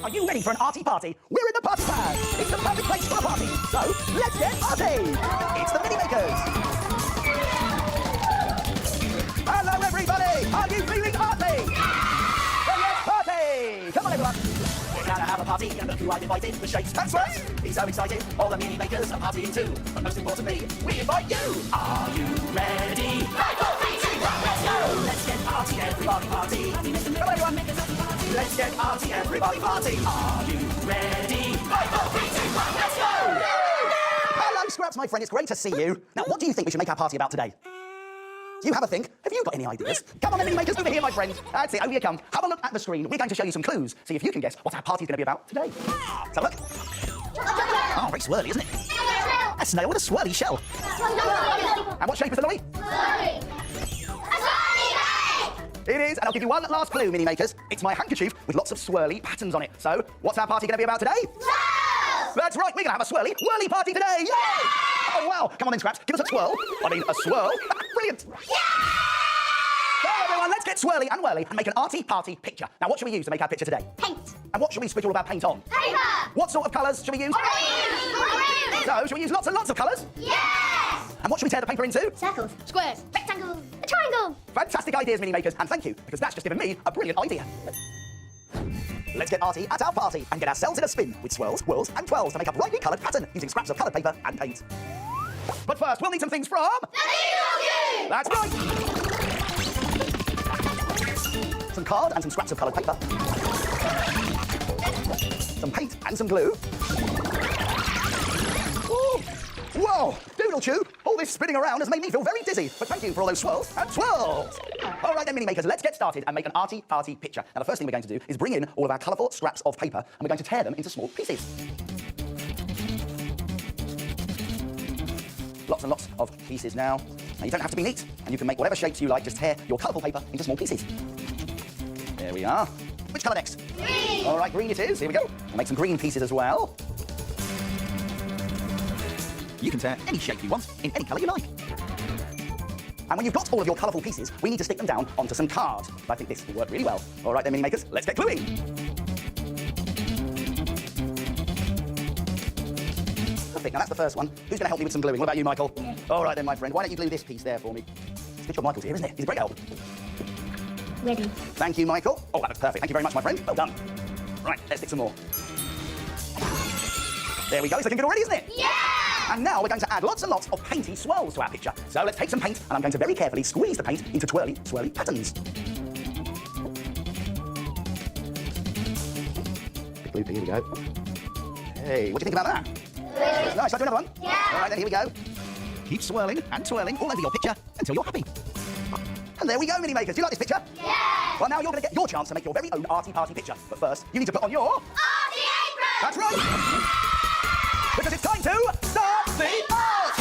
Are you ready for an arty party? We're in the party pad. It's the perfect place for a party. So, let's get arty. It's the Mini Makers. Hello, everybody. Are you feeling arty? Well, let's party. Come on, everyone. We're gonna have a party, and look who I've invited. The Shapes and Swirls. He's so excited. All the Mini Makers are partying too. But most importantly, we invite you. Are you ready? 5, 4, 3, 2, 1, let's go. Let's get arty, everybody party. Come on, everyone. Let's get arty, everybody party. Are you ready? 5, 4, 3, 2, 1, let's go. Hello, Scraps, my friend. It's great to see you. Now, what do you think we should make our party about today? Do you have a think? Have you got any ideas? Come on, Mini Makers, over here, my friend. That's it, over you come. Have a look at the screen. We're going to show you some clues. See if you can guess what our party's going to be about today. Let's have a look. Oh, very swirly, isn't it? A snail with a swirly shell. And what shape is the lolly? It is, and I'll give you one last clue, Mini Makers. It's my handkerchief with lots of swirly patterns on it. So, what's our party going to be about today? Swirls! That's right, we're going to have a swirly whirly party today. Yay! Oh, wow. Come on then, Scraps. Give us a twirl. I mean, a swirl. Brilliant. Yeah! So, everyone, let's get swirly and whirly and make an arty party picture. Now, what should we use to make our picture today? Paint. And what should we spritz all of our paint on? Paper. What sort of colours should we use? Orange. So, should we use lots and lots of colours? Yes! And what should we tear the paper into? Circles. Squares. Rectangles. A triangle. Fantastic ideas, Mini Makers, and thank you, because that's just given me a brilliant idea. Let's get arty at our party and get ourselves in a spin with swirls, whirls, and twirls to make a brightly coloured pattern using scraps of coloured paper and paint. But first, we'll need some things from... The Legal Cube! That's right! Some card and some scraps of coloured paper. Some paint and some glue. Ooh. Whoa! Doodle chew! All this spinning around has made me feel very dizzy, but thank you for all those swirls and twirls! All right then, Mini Makers, let's get started and make an arty party picture. Now, the first thing we're going to do is bring in all of our colourful scraps of paper, and we're going to tear them into small pieces. Lots and lots of pieces now. Now, you don't have to be neat, and you can make whatever shapes you like. Just tear your colourful paper into small pieces. There we are. Which colour next? Green! All right, green it is. Here we go. We'll make some green pieces as well. You can tear any shape you want, in any colour you like. And when you've got all of your colourful pieces, we need to stick them down onto some card. I think this will work really well. All right then, Mini Makers, let's get gluing. Perfect, now that's the first one. Who's going to help me with some gluing? What about you, Michael? Yeah. All right then, my friend, why don't you glue this piece there for me? It's good job Michael's here, isn't it? He's a great help. Ready. Thank you, Michael. Oh, that looks perfect. Thank you very much, my friend. Well done. Right, let's stick some more. There we go. It's looking good already, isn't it? Yeah! And now we're going to add lots and lots of painty swirls to our picture. So let's take some paint, and I'm going to very carefully squeeze the paint into twirly, swirly patterns. Big loop, here we go. Hey, what do you think about that? Good. Nice, I'll do another one. Yeah! All right, then, here we go. Keep swirling and twirling all over your picture until you're happy. And there we go, Mini Makers. Do you like this picture? Yeah! Well, now you're going to get your chance to make your very own arty party picture. But first, you need to put on your... Arty apron! That's right! Because it's time to start the art!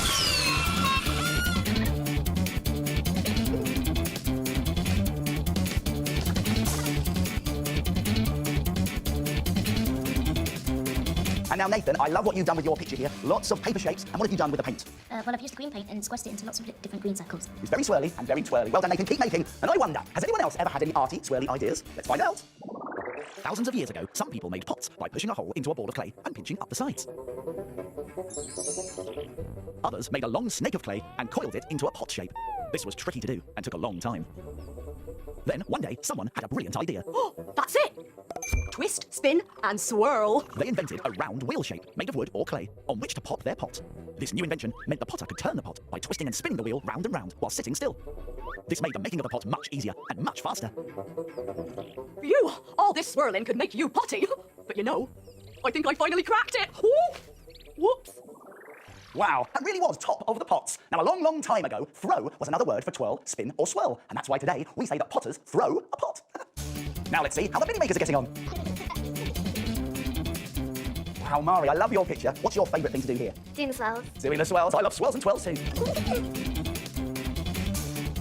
And now, Nathan, I love what you've done with your picture here. Lots of paper shapes. And what have you done with the paint? Well, I've used the green paint and squashed it into lots of different green circles. It's very swirly and very twirly. Well done, Nathan. Keep making. And I wonder, has anyone else ever had any arty, swirly ideas? Let's find out. Thousands of years ago, some people made pots by pushing a hole into a ball of clay and pinching up the sides. Others made a long snake of clay and coiled it into a pot shape. This was tricky to do and took a long time. Then, one day, someone had a brilliant idea. Oh, that's it! Twist, spin, and swirl. They invented a round wheel shape made of wood or clay on which to pop their pot. This new invention meant the potter could turn the pot by twisting and spinning the wheel round and round while sitting still. This made the making of the pot much easier and much faster. Phew! All this swirling could make you potty. But you know, I think I finally cracked it. Ooh. Whoops. Wow, that really was top of the pots. Now, a long, long time ago, throw was another word for twirl, spin, or swirl. And that's why today we say that potters throw a pot. Now let's see how the Mini Makers are getting on. Wow, Mari, I love your picture. What's your favourite thing to do here? Doing the swirls. Doing the swirls. I love swirls and twirls too.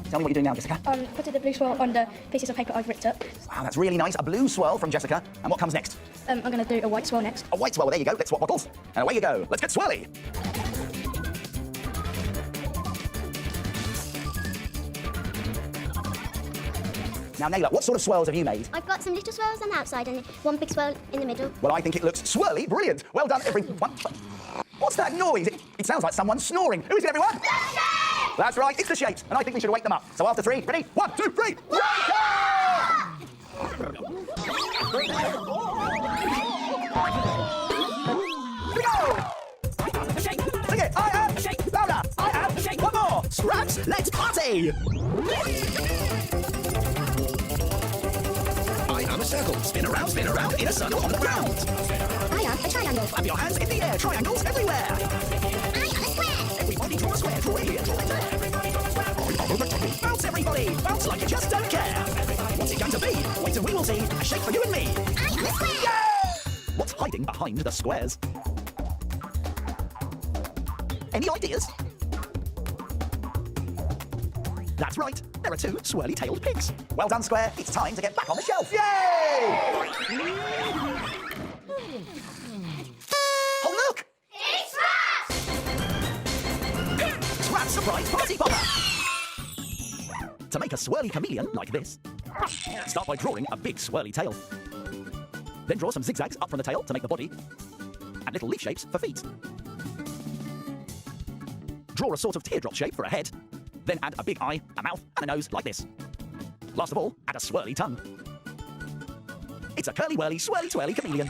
Tell me what you're doing now, Jessica. Putting the blue swirl on the pieces of paper I've ripped up. Wow, that's really nice. A blue swirl from Jessica. And what comes next? I'm going to do a white swirl next. A white swirl. Well, there you go. Let's swap bottles. And away you go. Let's get swirly. Now, Naylor, what sort of swirls have you made? I've got some little swirls on the outside and one big swirl in the middle. Well, I think it looks swirly brilliant. Well done, everyone. What's that noise? It sounds like someone snoring. Who is it, everyone? That's right, it's the shapes, and I think we should wake them up. So after 3, ready? 1, 2, 3, wake up! Here we go! Sing it! I am shape. Louder! I am shape. One more! Scraps, let's party! I am a circle. Spin around in a circle on the ground. I am a triangle. Clap your hands in the air. Triangles everywhere. I am a square. Everybody draw a square. Draw it here, draw it there. Everybody draw a square. Bounce, everybody. Bounce like you just don't care. What's it going to be? Wait till we will see. A shape for you and me. I am a square. Yeah! What's hiding behind the squares? Any ideas? That's right. There are 2 swirly-tailed pigs. Well done, Square. It's time to get back on the shelf. Yay! Oh, look! It's Scraps! Scrap's surprise party popper! To make a swirly chameleon like this, start by drawing a big swirly tail. Then draw some zigzags up from the tail to make the body, and little leaf shapes for feet. Draw a sort of teardrop shape for a head, then add a big eye, a mouth, and a nose like this. Last of all, add a swirly tongue. It's a curly-whirly, swirly-twirly chameleon.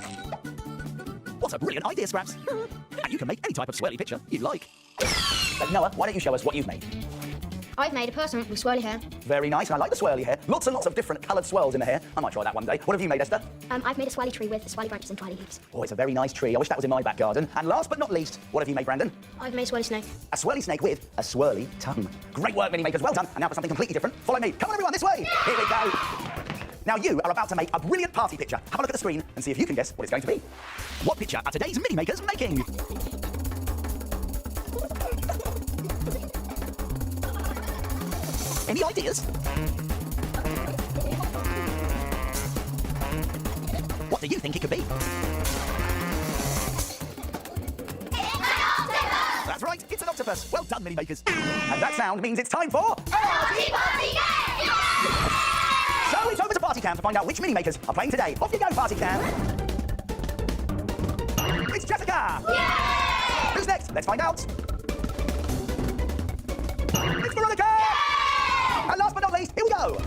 What a brilliant idea, Scraps! And you can make any type of swirly picture you like. Noah, why don't you show us what you've made? I've made a person with swirly hair. Very nice, and I like the swirly hair. Lots and lots of different coloured swirls in the hair. I might try that one day. What have you made, Esther? I've made a swirly tree with swirly branches and twirly leaves. Oh, it's a very nice tree. I wish that was in my back garden. And last but not least, what have you made, Brandon? I've made a swirly snake. A swirly snake with a swirly tongue. Great work, mini makers. Well done. And now for something completely different. Follow me. Come on, everyone, this way. Here we go. Now you are about to make a brilliant party picture. Have a look at the screen and see if you can guess what it's going to be. What picture are today's mini makers making? Any ideas? What do you think it could be? That's right, it's an octopus. Well done, mini makers. And that sound means it's time for Party, party, game! So it's over to Party Cam to find out which mini makers are playing today. Off you go, Party Cam. It's Jessica. Yay! Who's next? Let's find out. It's Veronica. And last but not least, here we go.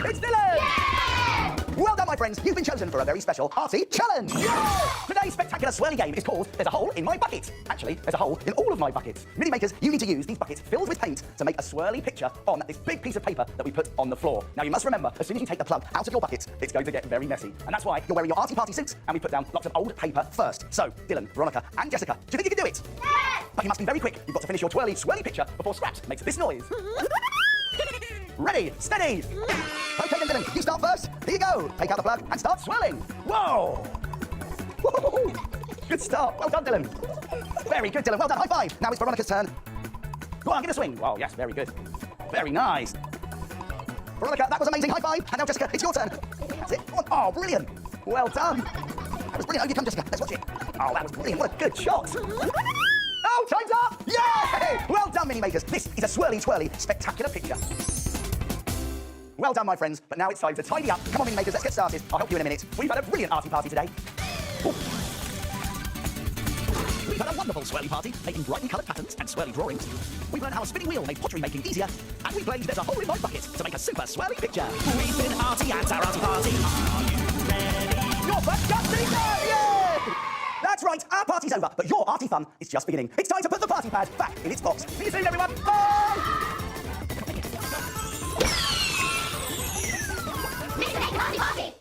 It's Dylan. Well done, my friends. You've been chosen for a very special Arty challenge. Today's spectacular swirly game is called There's a Hole in My Bucket. Actually, there's a hole in all of my buckets. Mini makers, you need to use these buckets filled with paint to make a swirly picture on this big piece of paper that we put on the floor. Now, you must remember, as soon as you take the plug out of your bucket, it's going to get very messy. And that's why you're wearing your Arty party suits, and we put down lots of old paper first. So, Dylan, Veronica, and Jessica, do you think you can do it? Yes! But you must be very quick. You've got to finish your swirly picture before Scraps makes this noise. Ready, steady. Okay, then, Dylan, you start first. Here you go. Take out the plug and start swirling. Whoa! Woo-hoo-hoo. Good start. Well done, Dylan. Very good, Dylan. Well done. High five. Now it's Veronica's turn. Go on, give it a swing. Oh, yes, very good. Very nice. Veronica, that was amazing. High five. And now, Jessica, it's your turn. That's it. Come on. Oh, brilliant. Well done. That was brilliant. Over you come, Jessica. Let's watch it. Oh, that was brilliant. What a good shot. Oh, time's up. Yay! Well done, mini makers. This is a swirly, spectacular picture. Well done, my friends, but now it's time to tidy up. Come on, mini makers, let's get started. I'll help you in a minute. We've had a brilliant Arty party today. Ooh. We've had a wonderful swirly party, making brightly coloured patterns and swirly drawings. We've learned how a spinning wheel made pottery making easier, and we played There's a Hole in My Bucket to make a super swirly picture. We've been Arty at our Arty party. Are you ready? Your first custody time! Yay! That's right, our party's over, but your Arty fun is just beginning. It's time to put the party pad back in its box. See you soon, everyone. Bye! Party, party!